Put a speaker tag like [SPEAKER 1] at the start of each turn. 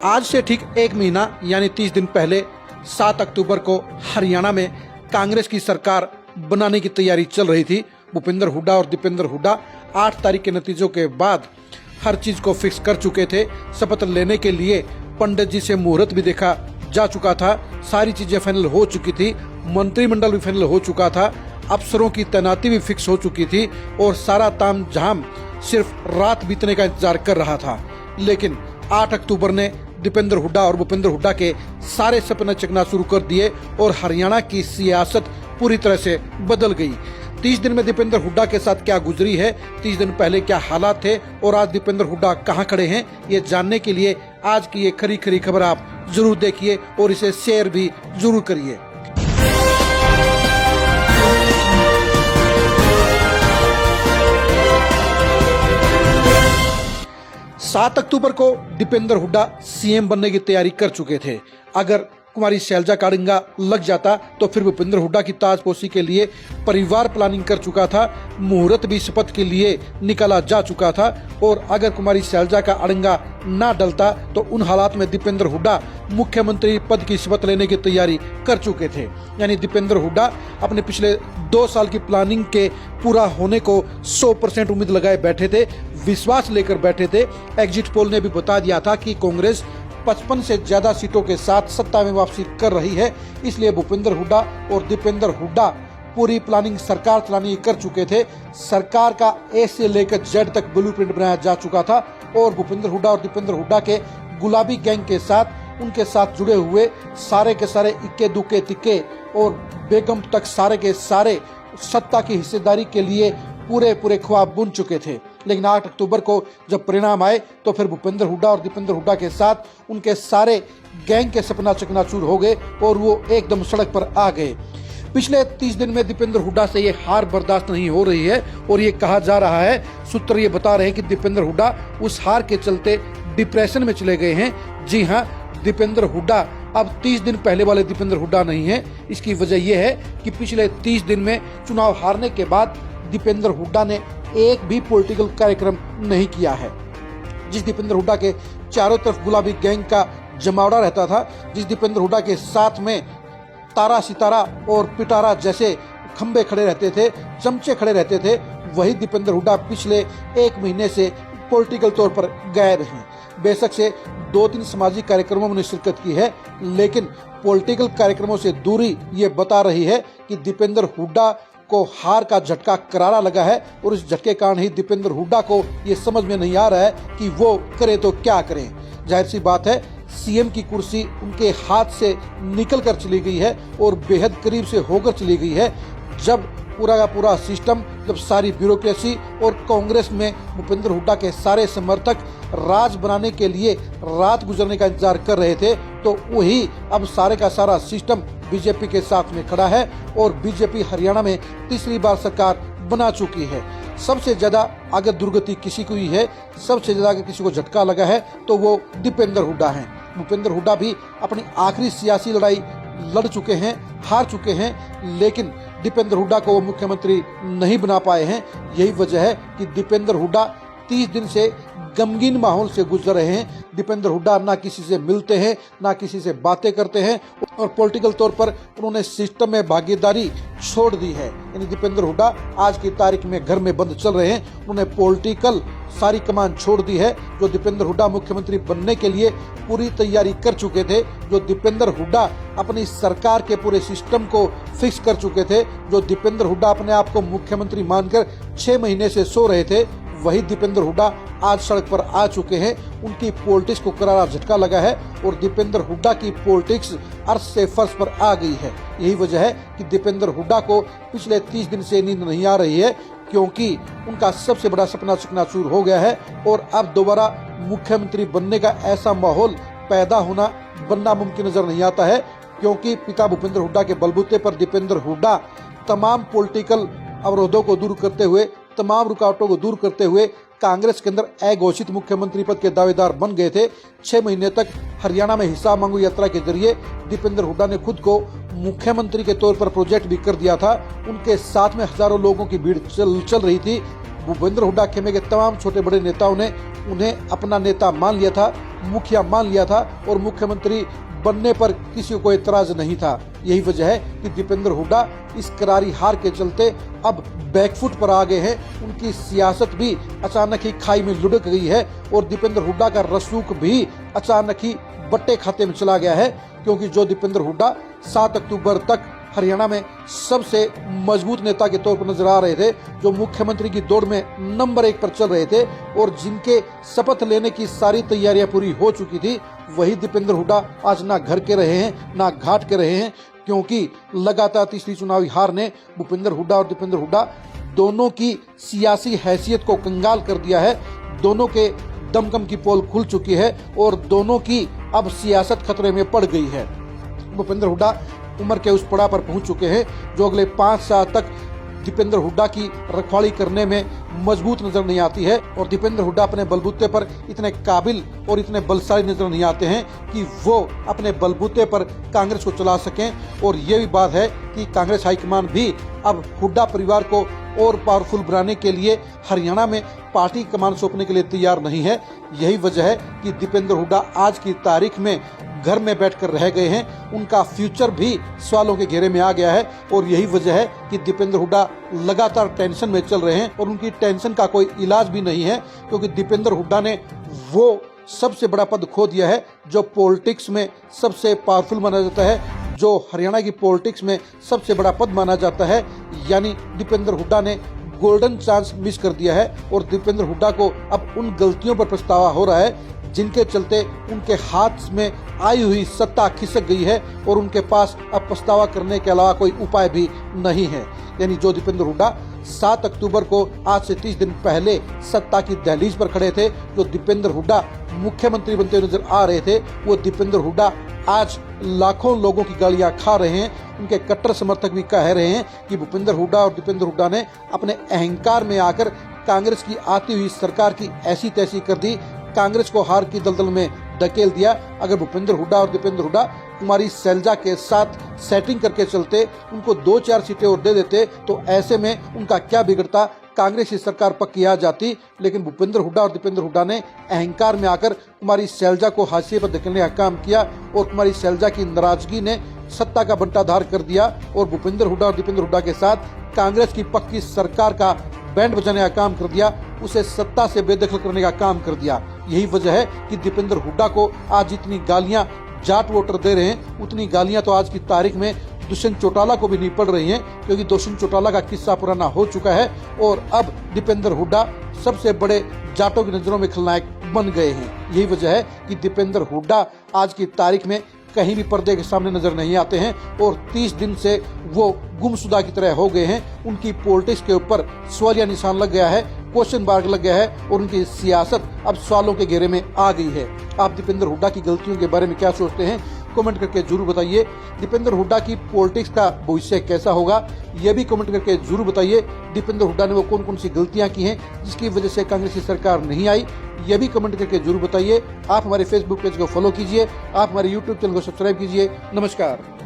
[SPEAKER 1] आज से ठीक एक महीना यानी 30 दिन पहले 7 अक्टूबर को हरियाणा में कांग्रेस की सरकार बनाने की तैयारी चल रही थी। भूपेंद्र हुड्डा और दीपेंद्र हुड्डा 8 तारीख के नतीजों के बाद हर चीज को फिक्स कर चुके थे। शपथ लेने के लिए पंडित जी से मुहूर्त भी देखा जा चुका था। सारी चीजें फाइनल हो चुकी थी, मंत्रिमंडल भी फाइनल हो चुका था, अफसरों की तैनाती भी फिक्स हो चुकी थी और सारा तामझाम सिर्फ रात बीतने का इंतजार कर रहा था। लेकिन 8 अक्टूबर ने दीपेंद्र हुड्डा और भूपेंद्र हुड्डा के सारे सपने चकना शुरू कर दिए और हरियाणा की सियासत पूरी तरह से बदल गई। 30 दिन में दीपेंद्र हुड्डा के साथ क्या गुजरी है, 30 दिन पहले क्या हालात थे और आज दीपेंद्र हुड्डा कहां खड़े हैं, ये जानने के लिए आज की ये खरी खरी खबर आप जरूर देखिए और इसे शेयर भी जरूर करिए। 7 अक्टूबर को दीपेंद्र हुड्डा सीएम बनने की तैयारी कर चुके थे। अगर कुमारी शैलजा का अड़ंगा लग जाता तो फिर भूपेंद्र हुड्डा की ताजपोशी के लिए परिवार प्लानिंग कर चुका था, मुहूर्त भी शपथ के लिए निकाला जा चुका था और अगर कुमारी शैलजा का अड़ंगा ना डलता तो उन हालात में दीपेंद्र हुड्डा मुख्यमंत्री पद की शपथ लेने की तैयारी कर चुके थे। यानी दीपेंद्र हुड्डा अपने पिछले 2 साल की प्लानिंग के पूरा होने को 100% उम्मीद लगाए बैठे थे, विश्वास लेकर बैठे थे। एग्जिट पोल ने भी बता दिया था कि कांग्रेस 55 से ज्यादा सीटों के साथ सत्ता में वापसी कर रही है, इसलिए भूपेंद्र हुड्डा और दीपेंद्र हुड्डा पूरी प्लानिंग सरकार चलाने कर चुके थे। सरकार का ए से लेकर जेड तक ब्लूप्रिंट बनाया जा चुका था और भूपेंद्र हुड्डा और दीपेंद्र हुड्डा के गुलाबी गैंग के साथ उनके साथ जुड़े हुए सारे के सारे इक्के दुक्के तिक्के और बेगम तक सारे के सारे सत्ता की हिस्सेदारी के लिए पूरे ख्वाब बुन चुके थे। लेकिन 8 अक्टूबर को जब परिणाम आए तो फिर भूपेंद्र हुड्डा और दीपेंद्र हुड्डा के साथ उनके सारे गैंग के सपना चकनाचूर हो गए और वो एकदम सड़क पर आ गए। पिछले 30 दिन में दीपेंद्र हुड्डा से ये हार बर्दाश्त नहीं हो रही है और ये कहा जा रहा है, सूत्र ये बता रहे हैं कि दीपेंद्र हुड्डा उस हार के चलते डिप्रेशन में चले गए हैं। जी हाँ, दीपेंद्र हुड्डा अब 30 दिन पहले वाले दीपेंद्र हुड्डा नहीं है। इसकी वजह यह है कि पिछले 30 दिन में चुनाव हारने के बाद दीपेंद्र हुड्डा ने एक भी पॉलिटिकल कार्यक्रम नहीं किया है। जिस दीपेंद्र हुड्डा के चारों तरफ गुलाबी गैंग का जमावड़ा रहता था, जिस दीपेंद्र हुड्डा के साथ में तारा सितारा और पिटारा जैसे खंबे खड़े रहते थे, चमचे खड़े रहते थे, वही दीपेंद्र हुड्डा पिछले 1 महीने से पॉलिटिकल तौर पर गायब हैं। बेशक से 2-3 सामाजिक कार्यक्रमों में शिरकत की है, लेकिन पॉलिटिकल कार्यक्रमों से दूरी ये बता रही है कि दीपेंद्र हुड्डा को हार का झटका करारा लगा है और इस झटके कारण ही दीपेंद्र हुड्डा को ये समझ में नहीं आ रहा है कि वो करे तो क्या करें। जाहिर सी बात है, सीएम की कुर्सी उनके हाथ से निकल कर चली गई है और बेहद करीब से होकर चली गई है। जब पूरा का पूरा सिस्टम, जब सारी ब्यूरोक्रेसी और कांग्रेस में भूपेंद्र हुड्डा के सारे समर्थक राज बनाने के लिए रात गुजरने का इंतजार कर रहे थे, तो वही अब सारे का सारा सिस्टम बीजेपी के साथ में खड़ा है और बीजेपी हरियाणा में तीसरी बार सरकार बना चुकी है। सबसे ज्यादा अगर दुर्गति किसी को ही है, सबसे ज्यादा अगर किसी को झटका लगा है तो वो दीपेंद्र हुड्डा हैं। भूपेंद्र हुड्डा भी अपनी आखिरी सियासी लड़ाई लड़ चुके हैं, हार चुके हैं, लेकिन दीपेंद्र हुड्डा को वो मुख्यमंत्री नहीं बना पाए हैं। यही वजह है कि दीपेंद्र हुड्डा 30 दिन से गमगीन माहौल से गुजर रहे हैं। दीपेंद्र हुड्डा ना किसी से मिलते हैं, ना किसी से बातें करते हैं और पॉलिटिकल तौर पर उन्होंने सिस्टम में भागीदारी छोड़ दी है। यानी दीपेंद्र हुड्डा आज की तारीख में घर में बंद चल रहे हैं। उन्होंने पॉलिटिकल सारी कमान छोड़ दी है। जो दीपेंद्र हुड्डा मुख्यमंत्री बनने के लिए पूरी तैयारी कर चुके थे, जो दीपेंद्र हुड्डा अपनी सरकार के पूरे सिस्टम को फिक्स कर चुके थे, जो दीपेंद्र हुड्डा अपने आप को मुख्यमंत्री मानकर 6 महीने से सो रहे थे, वही दीपेंद्र हुड्डा आज सड़क पर आ चुके हैं। उनकी पॉलिटिक्स को करारा झटका लगा है और दीपेंद्र हुड्डा की पॉलिटिक्स अर्श से फर्श पर आ गई है। यही वजह है कि दीपेंद्र हुड्डा को पिछले 30 दिन से नींद नहीं आ रही है, क्योंकि उनका सबसे बड़ा सपना चकनाचूर हो गया है और अब दोबारा मुख्यमंत्री बनने का ऐसा माहौल पैदा होना बनना मुमकिन नजर नहीं आता है, क्योंकि पिता भूपेंद्र हुड्डा के बलबूते पर दीपेंद्र हुड्डा तमाम पॉलिटिकल अवरोधों को दूर करते हुए, तमाम रुकावटों को दूर करते हुए कांग्रेस के अंदर अघोषित मुख्यमंत्री पद के दावेदार बन गए थे। 6 महीने तक हरियाणा में हिसाब मांगो यात्रा के जरिए दीपेंद्र हुड्डा ने खुद को मुख्यमंत्री के तौर पर प्रोजेक्ट भी कर दिया था। उनके साथ में हजारों लोगों की भीड़ चल रही थी। भूपेंद्र हुड्डा खेमे के तमाम छोटे बड़े नेताओं ने उन्हें अपना नेता मान लिया था, मुखिया मान लिया था और मुख्यमंत्री बनने पर किसी को एतराज नहीं था। यही वजह है कि दीपेंद्र हुड्डा इस करारी हार के चलते अब बैकफुट पर आ गए हैं। उनकी सियासत भी अचानक ही खाई में लुढ़क गई है और दीपेंद्र हुड्डा का रसूख भी अचानक ही बट्टे खाते में चला गया है, क्योंकि जो दीपेंद्र हुड्डा 7 अक्टूबर तक हरियाणा में सबसे मजबूत नेता के तौर पर नजर आ रहे थे, जो मुख्यमंत्री की दौड़ में नंबर 1 पर चल रहे थे और जिनके शपथ लेने की सारी तैयारियां पूरी हो चुकी थी, वही दीपेंद्र हुड्डा आज ना घर के रहे हैं ना घाट के रहे हैं, क्योंकि लगातार तीसरी चुनावी हार ने भूपेंद्र हुड्डा और दीपेंद्र हुड्डा दोनों की सियासी हैसियत को कंगाल कर दिया है। दोनों के दमकम की पोल खुल चुकी है और दोनों की अब सियासत खतरे में पड़ गई है। भूपेंद्र हुड्डा उम्र के उस पड़ाव पर पहुंच चुके हैं जो अगले 5 साल तक दीपेंद्र हुड्डा की रखवाली करने में मजबूत नजर नहीं आती है और दीपेंद्र हुड्डा अपने बलबूते पर इतने काबिल और इतने बलशाली नजर नहीं आते हैं कि वो अपने बलबूते पर कांग्रेस को चला सकें। और ये भी बात है कि कांग्रेस हाईकमान भी अब हुड्डा परिवार को और पावरफुल बनाने के लिए हरियाणा में पार्टी कमान सौंपने के लिए तैयार नहीं है। यही वजह है कि दीपेंद्र हुड्डा आज की तारीख में घर में बैठकर रह गए हैं। उनका फ्यूचर भी सवालों के घेरे में आ गया है और यही वजह है कि दीपेंद्र हुड्डा लगातार टेंशन में चल रहे हैं और उनकी टेंशन का कोई इलाज भी नहीं है, क्योंकि दीपेंद्र हुड्डा ने वो सबसे बड़ा पद खो दिया है जो पॉलिटिक्स में सबसे पावरफुल माना जाता है, जो हरियाणा की पॉलिटिक्स में सबसे बड़ा पद माना जाता है। यानी दीपेंद्र हुड्डा ने गोल्डन चांस मिस कर दिया है और दीपेंद्र हुड्डा को अब उन गलतियों पर पछतावा हो रहा है जिनके चलते उनके हाथ में आई हुई सत्ता खिसक गई है और उनके पास अब पछतावा करने के अलावा कोई उपाय भी नहीं है। यानी जो दीपेंद्र हुड्डा 7 अक्टूबर को आज से 30 दिन पहले सत्ता की दहलीज पर खड़े थे, जो दीपेंद्र हुड्डा मुख्यमंत्री बनते हुए नजर आ रहे थे, वो दीपेंद्र हुड्डा आज लाखों लोगों की गालियां खा रहे हैं। उनके कट्टर समर्थक भी कह रहे हैं कि भूपेंद्र हुड्डा और दीपेंद्र हुड्डा ने अपने अहंकार में आकर कांग्रेस की आती हुई सरकार की ऐसी तैसी कर दी, कांग्रेस को हार की दलदल में धकेल दिया। अगर भूपेंद्र हुड्डा और दीपेंद्र हुड्डा कुमारी सैलजा के साथ सेटिंग करके चलते, उनको 2-4 सीटें और दे देते, तो ऐसे में उनका क्या बिगड़ता, कांग्रेस की सरकार पक्की आ जाती। लेकिन भूपेंद्र हुड्डा और दीपेंद्र हुड्डा ने अहंकार में आकर कुमारी सैलजा को हाशिए पर धकेलने का काम किया और कुमारी सैलजा की नाराजगी ने सत्ता का बंटाधार कर दिया और भूपेंद्र हुड्डा और दीपेंद्र हुड्डा के साथ कांग्रेस की पक्की सरकार का बैंड बजाने का काम कर दिया, उसे सत्ता से बेदखल करने का काम कर दिया। यही वजह है कि दीपेंद्र हुड्डा को आज जितनी गालियां जाट वोटर दे रहे हैं, उतनी गालियां तो आज की तारीख में दुष्यंत चौटाला को भी नहीं पड़ रही हैं, क्योंकि दुष्यंत चौटाला का किस्सा पुराना हो चुका है और अब दीपेंद्र हुड्डा सबसे बड़े जाटों की नजरों में खलनायक बन गए हैं। यही वजह है कि दीपेंद्र हुड्डा आज की तारीख में कहीं भी पर्दे के सामने नजर नहीं आते हैं और 30 दिन से वो गुमशुदा की तरह हो गए हैं। उनकी पॉलिटिक्स के ऊपर सवालिया निशान लग गया है, क्वेश्चन मार्क लग गया है और उनकी सियासत अब सवालों के घेरे में आ गई है। आप दीपेंद्र हुड्डा की गलतियों के बारे में क्या सोचते हैं, कमेंट करके जरूर बताइए। दीपेंद्र हुड्डा की पॉलिटिक्स का भविष्य कैसा होगा, यह भी कमेंट करके जरूर बताइए। दीपेंद्र हुड्डा ने वो कौन कौन सी गलतियां की हैं जिसकी वजह से कांग्रेस की सरकार नहीं आई, यह भी कमेंट करके जरूर बताइए। आप हमारे फेसबुक पेज को फॉलो कीजिए, आप हमारे यूट्यूब चैनल को सब्सक्राइब कीजिए। नमस्कार।